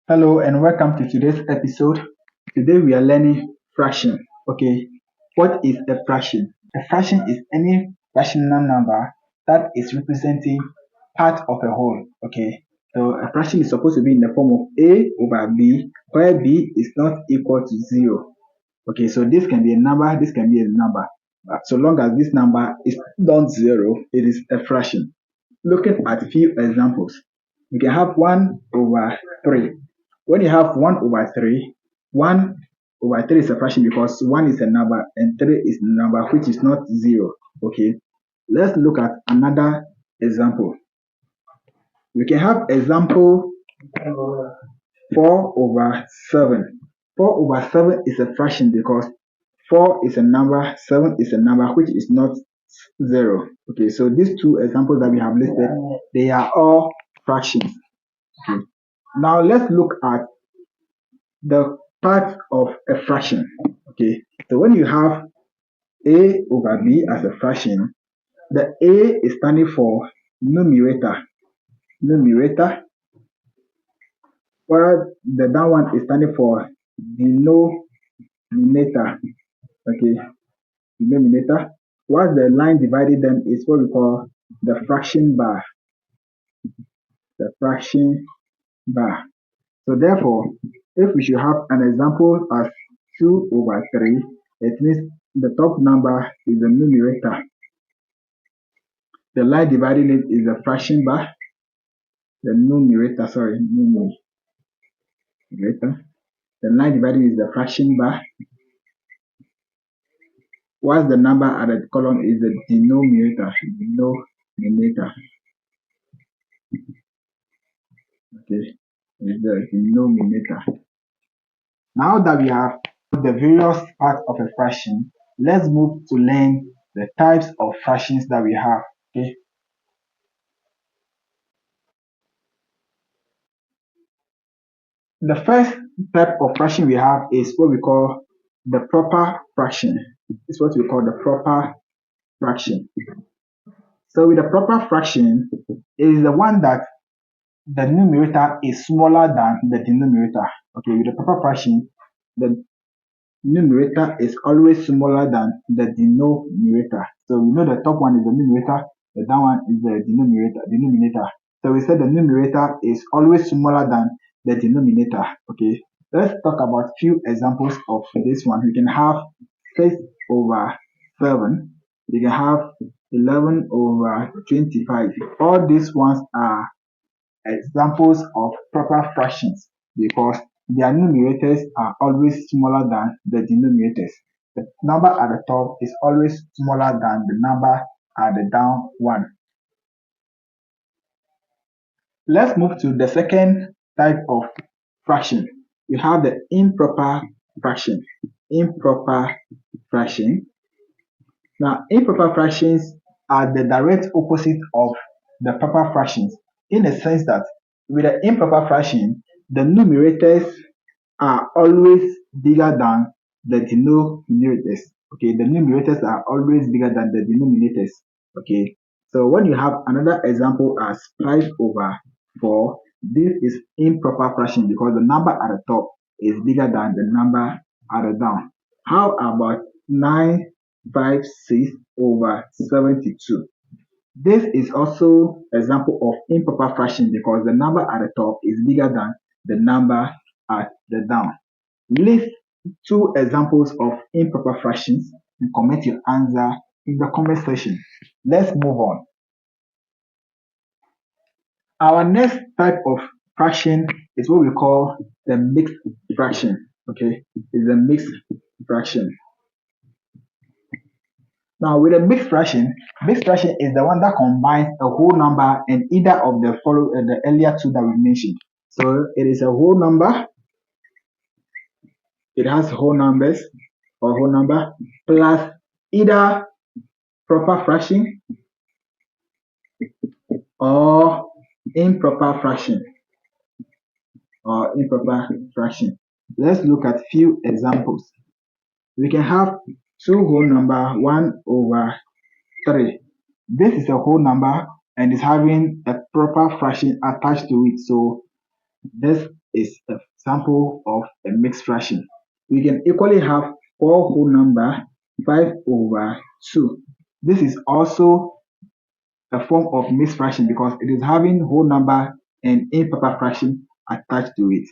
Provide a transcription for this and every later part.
Hello and welcome to today's episode. Today we are learning fraction. Okay, what is a fraction? A fraction is any rational number that is representing part of a whole. Okay, so a fraction is supposed to be in the form of a over b, where b is not equal to 0. Okay, so this can be a number, this can be a number. But so long as this number is not 0, it is a fraction. Looking at a few examples, we can have 1 over 3. When you have 1 over 3, 1 over 3 is a fraction because 1 is a number and 3 is a number which is not 0. Okay, let's look at another example. We can have example 4 over 7. 4 over 7 is a fraction because 4 is a number, 7 is a number which is not 0. Okay, so these two examples that we have listed, they are all fractions. Okay. Now let's look at the part of a fraction. Okay, so when you have a over b as a fraction, the a is standing for numerator, while the down one is standing for denominator. Okay, denominator. While the line dividing them is what we call the fraction bar. The fraction bar. So therefore, if we should have an example as 2 over 3, it means the top number is the numerator. The line dividing it is the fraction bar. The numerator. The line dividing is the fraction bar. Whilst the number at the column is the denominator. Okay, is the denominator. Now that we have the various parts of a fraction, let's move to learn the types of fractions that we have. Okay. The first type of fraction we have is what we call the proper fraction. It's what we call the proper fraction. So with the proper fraction, it is the one that the numerator is smaller than the denominator. Okay, with the proper fraction, the numerator is always smaller than the denominator. So we know the top one is the numerator, the down one is the denominator. So we said the numerator is always smaller than the denominator. Okay, let's talk about few examples of this one. We can have 6 over 7. We can have 11 over 25. All these ones are examples of proper fractions because their numerators are always smaller than the denominators. The number at the top is always smaller than the number at the down one. Let's move to the second type of fraction. You have the improper fraction. Now, improper fractions are the direct opposite of the proper fractions in the sense that with the improper fraction, the numerators are always bigger than the denominators. Okay, the numerators are always bigger than the denominators. Okay, so when you have another example as 5 over 4, this is improper fraction because the number at the top is bigger than the number at the down. How about 956 over 72? This is also example of improper fraction because the number at the top is bigger than the number at the down. List 2 examples of improper fractions and comment your answer in the comment section. Let's move on. Our next type of fraction is what we call the mixed fraction. Okay, is a mixed fraction. Now with a mixed fraction is the one that combines a whole number and either of the earlier two that we mentioned. So it is a whole number, it has whole numbers or whole number plus either proper fraction or improper fraction Let's look at few examples. We can have two whole number 1 over 3. This is a whole number and is having a proper fraction attached to it, so this is a sample of a mixed fraction. We can equally have 4 whole number 5 over 2. This is also a form of mixed fraction because it is having whole number and improper fraction attached to it.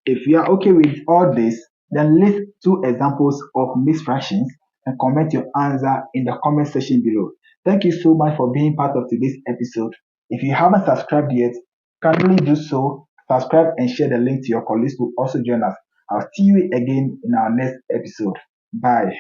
If you are okay with all this, then list 2 examples of mixed fractions and comment your answer in the comment section below. Thank you so much for being part of today's episode. If you haven't subscribed yet, kindly do so. Subscribe and share the link to your colleagues to also join us. I'll see you again in our next episode. Bye.